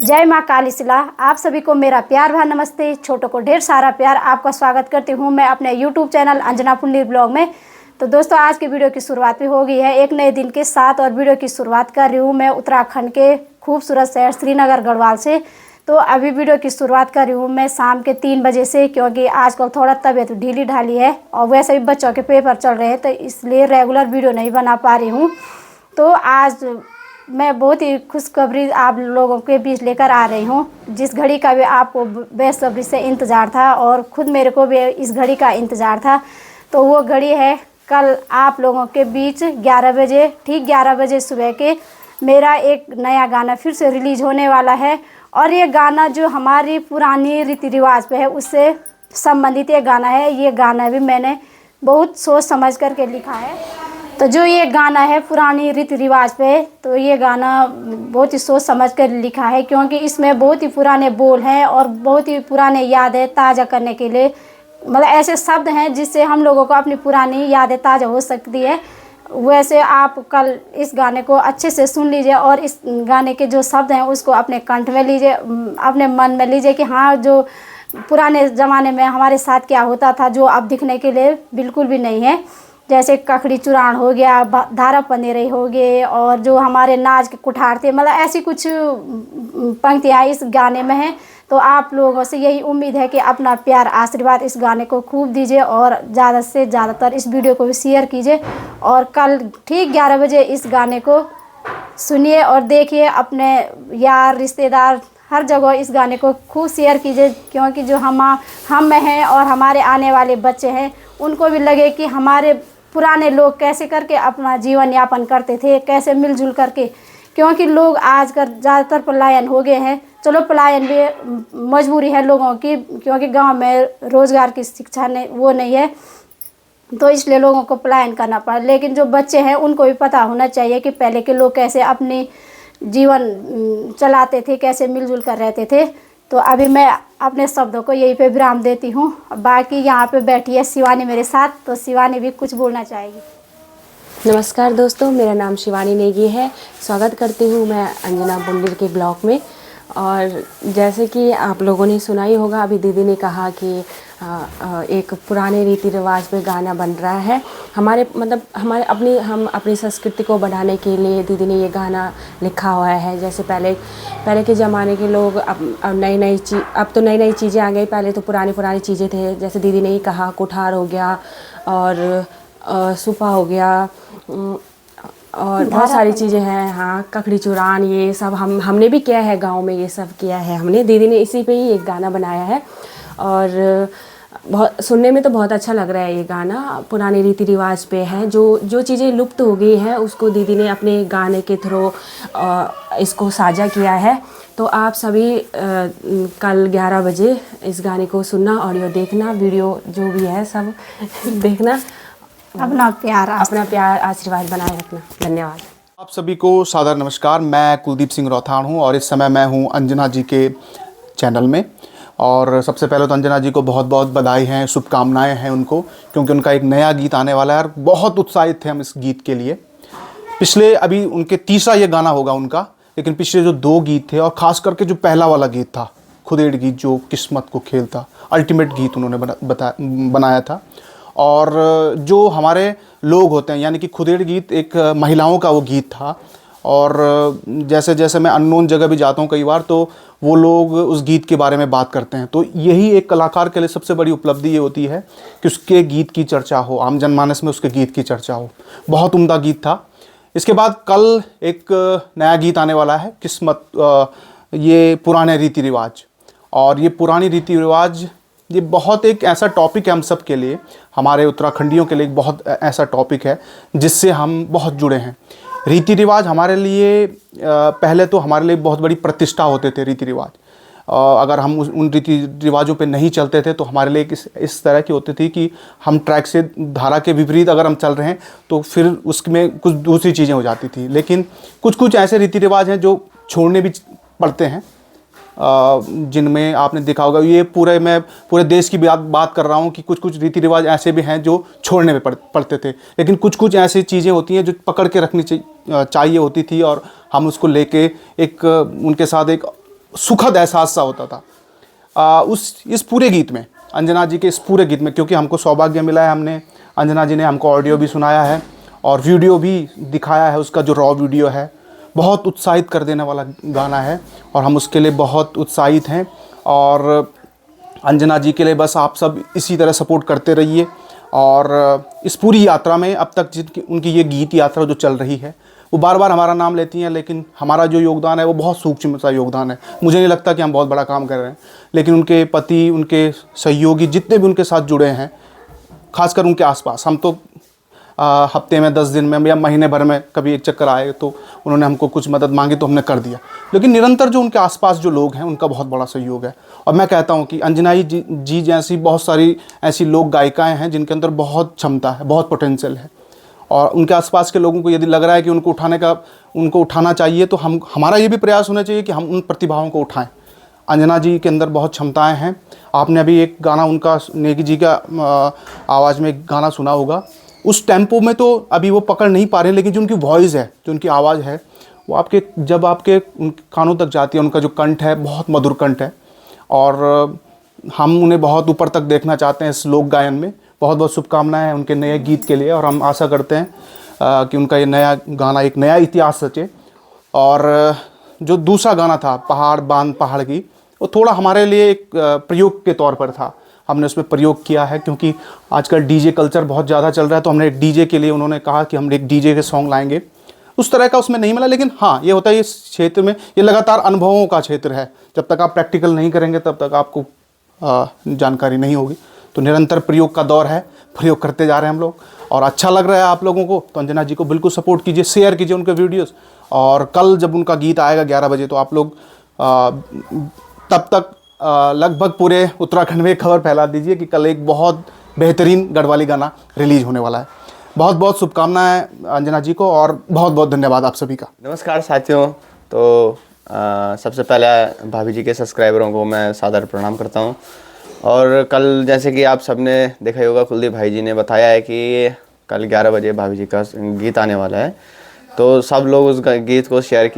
जय माँ कालीसिला। आप सभी को मेरा प्यार भरा नमस्ते। छोटों को ढेर सारा प्यार। आपका स्वागत करती हूँ मैं अपने YouTube channel Anjana Pundir blog में। तो दोस्तों, आज की वीडियो की शुरुआत भी हो गई है एक नए दिन के साथ, और वीडियो की शुरुआत कर रही हूँ मैं उत्तराखंड के खूबसूरत शहर श्रीनगर गढ़वाल से। तो अभी वीडियो की शुरुआत कर रही हूँ मैं शाम के 3 बजे से, क्योंकि आजकल थोड़ा तबीयत ढीली ढाली है और वैसे भी बच्चों के पेपर चल रहे हैं, तो इसलिए रेगुलर वीडियो नहीं बना पा रही हूँ। तो आज मैं बहुत ही खुशखबरी आप लोगों के बीच लेकर आ रही हूँ, जिस घड़ी का भी आपको बेसब्री से इंतज़ार था और ख़ुद मेरे को भी इस घड़ी का इंतज़ार था। तो वो घड़ी है कल आप लोगों के बीच 11 बजे, ठीक 11 बजे सुबह के मेरा एक नया गाना फिर से रिलीज़ होने वाला है। और ये गाना जो हमारी पुरानी रीति रिवाज पे है उससे संबंधित ये गाना है। ये गाना भी मैंने बहुत सोच समझ करके लिखा है। तो जो ये गाना है पुरानी रीति रिवाज पे, तो ये गाना बहुत ही सोच समझ कर लिखा है, क्योंकि इसमें बहुत ही पुराने बोल हैं और बहुत ही पुराने यादें ताज़ा करने के लिए, मतलब ऐसे शब्द हैं जिससे हम लोगों को अपनी पुरानी यादें ताज़ा हो सकती है। वैसे आप कल इस गाने को अच्छे से सुन लीजिए और इस गाने के जो शब्द हैं उसको अपने कंठ में लीजिए, अपने मन में लीजिए कि हाँ, जो पुराने ज़माने में हमारे साथ क्या होता था जो अब दिखने के लिए बिल्कुल भी नहीं है। जैसे कखड़ी चुरान हो गया, धारा पनेरे हो गए, और जो हमारे नाच के कुठार थे, मतलब ऐसी कुछ पंक्तियाँ इस गाने में हैं। तो आप लोगों से यही उम्मीद है कि अपना प्यार आशीर्वाद इस गाने को खूब दीजिए और ज़्यादा से ज़्यादातर इस वीडियो को भी शेयर कीजिए। और कल ठीक 11 बजे इस गाने को सुनिए और देखिए। अपने यार रिश्तेदार हर जगह इस गाने को खूब शेयर कीजिए, क्योंकि जो हम में हैं और हमारे आने वाले बच्चे हैं उनको भी लगे कि हमारे पुराने लोग कैसे करके अपना जीवन यापन करते थे, कैसे मिलजुल करके। क्योंकि लोग आजकल ज़्यादातर पलायन हो गए हैं। चलो, पलायन भी मजबूरी है लोगों की, क्योंकि गांव में रोज़गार की शिक्षा नहीं है, तो इसलिए लोगों को पलायन करना पड़ा। लेकिन जो बच्चे हैं उनको भी पता होना चाहिए कि पहले के लोग कैसे अपनी जीवन चलाते थे, कैसे मिलजुल कर रहते थे। तो अभी मैं अपने शब्दों को यहीं पे विराम देती हूँ। बाकी यहाँ पे बैठी है शिवानी मेरे साथ, तो शिवानी भी कुछ बोलना चाहेगी। नमस्कार दोस्तों, मेरा नाम शिवानी नेगी है। स्वागत करती हूँ मैं अंजना पुंडीर के ब्लॉग में। और जैसे कि आप लोगों ने सुना ही होगा, अभी दीदी ने कहा कि एक पुराने रीति रिवाज पे गाना बन रहा है। हम अपनी संस्कृति को बढ़ाने के लिए दीदी ने ये गाना लिखा हुआ है। जैसे पहले के ज़माने के लोग अब तो नई नई चीज़ें आ गई। पहले तो पुरानी चीज़ें थे, जैसे दीदी ने ही कहा, कुठार हो गया और सुपा हो गया और बहुत सारी चीज़ें हैं। हाँ, कखड़ी चुरान, ये सब हमने भी किया है, गांव में ये सब किया है हमने। दीदी ने इसी पे ही एक गाना बनाया है और बहुत सुनने में तो बहुत अच्छा लग रहा है। ये गाना पुराने रीति रिवाज पे है। जो चीज़ें लुप्त हो गई हैं उसको दीदी ने अपने गाने के थ्रू इसको साझा किया है। तो आप सभी कल 11 बजे इस गाने को सुनना, ऑडियो देखना, वीडियो जो भी है सब देखना। अपना प्यार आशीर्वाद बनाए रखना। धन्यवाद। आप सभी को सादर नमस्कार। मैं कुलदीप सिंह रौथान हूं और इस समय मैं हूं अंजना जी के चैनल में। और सबसे पहले तो अंजना जी को बहुत बहुत बधाई हैं, शुभकामनाएं हैं उनको, क्योंकि उनका एक नया गीत आने वाला है और बहुत उत्साहित थे हम इस गीत के लिए। अभी उनके तीसरा ये गाना होगा उनका, लेकिन पिछले जो 2 गीत थे और ख़ास करके जो पहला वाला गीत था, खुदेड़ गीत, जो किस्मत को खेलता, अल्टीमेट गीत उन्होंने बनाया था। और जो हमारे लोग होते हैं, यानी कि खुदेड़ गीत एक महिलाओं का वो गीत था। और जैसे जैसे मैं अननोन जगह भी जाता हूँ कई बार, तो वो लोग उस गीत के बारे में बात करते हैं। तो यही एक कलाकार के लिए सबसे बड़ी उपलब्धि ये होती है कि उसके गीत की चर्चा हो, आम जनमानस में उसके गीत की चर्चा हो। बहुत उम्दा गीत था। इसके बाद कल एक नया गीत आने वाला है, किस्मत। ये पुराने रीति रिवाज, और ये पुरानी रीति रिवाज ये बहुत एक ऐसा टॉपिक है हम सब के लिए, हमारे उत्तराखंडियों के लिए एक बहुत ऐसा टॉपिक है जिससे हम बहुत जुड़े हैं। रीति रिवाज हमारे लिए पहले तो हमारे लिए बहुत बड़ी प्रतिष्ठा होते थे रीति रिवाज। अगर हम उन रीति रिवाजों पे नहीं चलते थे तो हमारे लिए इस तरह की होती थी कि हम ट्रैक से धारा के विपरीत अगर हम चल रहे हैं तो फिर उसमें कुछ दूसरी चीज़ें हो जाती थी। लेकिन कुछ ऐसे रीति रिवाज हैं जो छोड़ने भी पड़ते हैं, जिनमें आपने देखा होगा, ये मैं पूरे देश की बात कर रहा हूँ कि कुछ रीति रिवाज ऐसे भी हैं जो छोड़ने में पड़ते थे। लेकिन कुछ ऐसी चीज़ें होती हैं जो पकड़ के रखनी चाहिए होती थी, और हम उसको लेके एक उनके साथ एक सुखद एहसास सा होता था इस पूरे गीत में, अंजना जी के इस पूरे गीत में, क्योंकि हमको सौभाग्य मिला है, हमने अंजना जी ने हमको ऑडियो भी सुनाया है और वीडियो भी दिखाया है। उसका जो रॉ वीडियो है बहुत उत्साहित कर देने वाला गाना है और हम उसके लिए बहुत उत्साहित हैं। और अंजना जी के लिए बस आप सब इसी तरह सपोर्ट करते रहिए। और इस पूरी यात्रा में अब तक जिनकी उनकी ये गीत यात्रा जो चल रही है वो बार बार हमारा नाम लेती हैं, लेकिन हमारा जो योगदान है वो बहुत सूक्ष्म सा योगदान है। मुझे नहीं लगता कि हम बहुत बड़ा काम कर रहे हैं, लेकिन उनके पति, उनके सहयोगी जितने भी उनके साथ जुड़े हैं, खासकर उनके आसपास, हम तो हफ्ते में 10 दिन में या महीने भर में कभी एक चक्कर आए तो उन्होंने हमको कुछ मदद मांगी तो हमने कर दिया, लेकिन निरंतर जो उनके आसपास जो लोग हैं उनका बहुत बड़ा सहयोग है। और मैं कहता हूँ कि अंजना जी जैसी बहुत सारी ऐसी लोक गायिकाएँ हैं जिनके अंदर बहुत क्षमता है, बहुत पोटेंशियल है, और उनके आसपास के लोगों को यदि लग रहा है कि उनको उठाना चाहिए तो हमारा ये भी प्रयास होना चाहिए कि हम उन प्रतिभाओं को उठाएं। अंजना जी के अंदर बहुत क्षमताएं हैं। आपने अभी एक गाना उनका नेगी जी का आवाज़ में एक गाना सुना होगा, उस टेम्पो में तो अभी वो पकड़ नहीं पा रहे हैं, लेकिन जो उनकी वॉइस है, जो उनकी आवाज़ है, वो जब आपके उनके कानों तक जाती है, उनका जो कंठ है बहुत मधुर कंठ है और हम उन्हें बहुत ऊपर तक देखना चाहते हैं इस लोक गायन में। बहुत बहुत शुभकामनाएं हैं उनके नए गीत के लिए और हम आशा करते हैं कि उनका ये नया गाना एक नया इतिहास रचे। और जो दूसरा गाना था पहाड़ बांध पहाड़ की, वो थोड़ा हमारे लिए एक प्रयोग के तौर पर था, हमने उसमें प्रयोग किया है क्योंकि आजकल डीजे कल्चर बहुत ज़्यादा चल रहा है, तो हमने डीजे के लिए, उन्होंने कहा कि हम एक डीजे के सॉन्ग लाएंगे, उस तरह का उसमें नहीं मिला। लेकिन हाँ, ये होता है इस क्षेत्र में, ये लगातार अनुभवों का क्षेत्र है, जब तक आप प्रैक्टिकल नहीं करेंगे तब तक आपको जानकारी नहीं होगी। तो निरंतर प्रयोग का दौर है, प्रयोग करते जा रहे हैं हम लोग और अच्छा लग रहा है आप लोगों को, तो अंजना जी को बिल्कुल सपोर्ट कीजिए, शेयर कीजिए उनके वीडियोस। और कल जब उनका गीत आएगा 11 बजे तो आप लोग तब तक लगभग पूरे उत्तराखंड में खबर फैला दीजिए कि कल एक बहुत बेहतरीन गढ़वाली गाना रिलीज होने वाला है। बहुत बहुत शुभकामनाएं अंजना जी को और बहुत बहुत धन्यवाद आप सभी का। नमस्कार साथियों, तो सबसे पहले भाभी जी के सब्सक्राइबरों को मैं सादर प्रणाम करता हूं। और कल जैसे कि आप सबने देखा ही होगा, कुलदीप भाई जी ने बताया है कि कल 11 बजे भाभी जी का गीत आने वाला है, तो सब लोग उस गीत को शेयर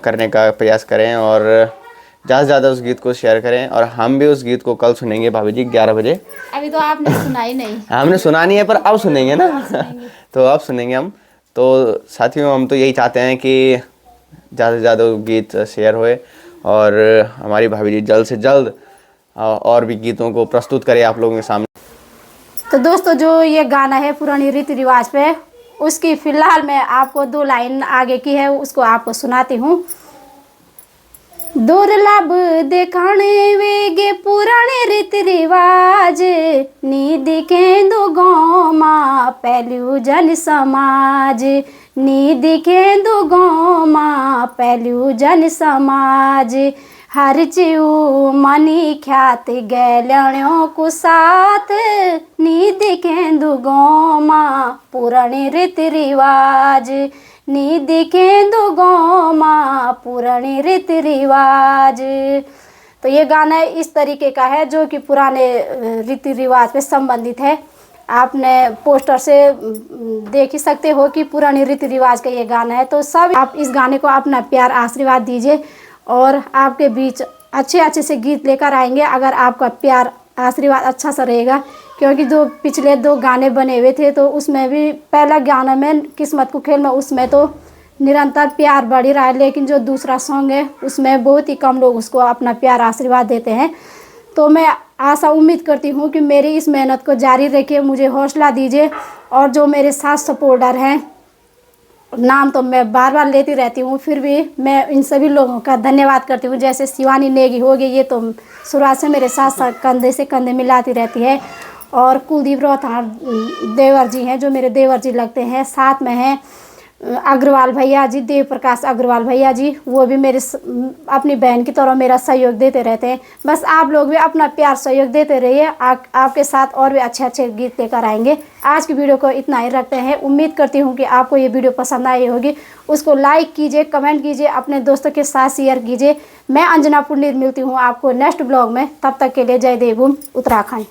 करने का प्रयास करें और ज़्यादा से ज़्यादा उस गीत को शेयर करें। और हम भी उस गीत को कल सुनेंगे भाभी जी 11 बजे। अभी तो आपने सुना ही नहीं। हमने सुना नहीं है, पर अब सुनेंगे ना। तो अब सुनेंगे हम। तो साथियों, हम तो यही चाहते हैं कि ज़्यादा से ज़्यादा गीत शेयर होए और हमारी भाभी जी जल्द से जल्द और भी गीतों को प्रस्तुत करें आप लोगों के सामने। तो दोस्तों, जो ये गाना है पुरानी रीति रिवाज पे, उसकी फिलहाल मैं आपको 2 लाइन आगे की है, उसको आपको सुनाती हूँ। दुर्लभ देखाने वेगे पुराने रीति रिवाज, नी दिखे दो गाँव माँ पहलू जन समाज, नी दिखे दो गाँव माँ पहलू जन समाज, हर चिऊ मनी ख्यात गैलणों को साथ, नी दिखे दो गाँव माँ पुराने रीति रिवाज, नी दिखे दो गाँव माँ पुराने रीति रिवाज। तो ये गाना इस तरीके का है जो कि पुराने रीति रिवाज पे संबंधित है। आपने पोस्टर से देख ही सकते हो कि पुराने रीति रिवाज का ये गाना है। तो सब आप इस गाने को अपना प्यार आशीर्वाद दीजिए और आपके बीच अच्छे अच्छे से गीत लेकर आएंगे अगर आपका प्यार आशीर्वाद अच्छा सा रहेगा। क्योंकि जो पिछले 2 गाने बने हुए थे तो उसमें भी पहला गाना में किस्मत को खेल में उसमें तो निरंतर प्यार बढ़ ही रहा है, लेकिन जो दूसरा सॉन्ग है उसमें बहुत ही कम लोग उसको अपना प्यार आशीर्वाद देते हैं। तो मैं आशा उम्मीद करती हूँ कि मेरी इस मेहनत को जारी रखिए, मुझे हौसला दीजिए। और जो मेरे साथ सपोर्टर हैं, नाम तो मैं बार बार लेती रहती हूँ, फिर भी मैं इन सभी लोगों का धन्यवाद करती हूँ। जैसे शिवानी नेगी होगी, ये तो शुरुआत से मेरे साथ कंधे से कंधे मिलाती रहती है। और कुलदीप रोहतान देवर जी हैं जो मेरे देवर जी लगते हैं। साथ में हैं अग्रवाल भैया जी, देव प्रकाश अग्रवाल भैया जी, वो भी मेरे अपनी बहन की तरह मेरा सहयोग देते रहते हैं। बस आप लोग भी अपना प्यार सहयोग देते रहिए, आपके साथ और भी अच्छे अच्छे गीत लेकर आएंगे। आज की वीडियो को इतना ही रखते हैं। उम्मीद करती हूँ कि आपको ये वीडियो पसंद आई होगी। उसको लाइक कीजिए, कमेंट कीजिए, अपने दोस्तों के साथ शेयर कीजिए। मैं अंजना पुंडीर मिलती हूँ आपको नेक्स्ट ब्लॉग में। तब तक के लिए जय देवभूमि उत्तराखंड।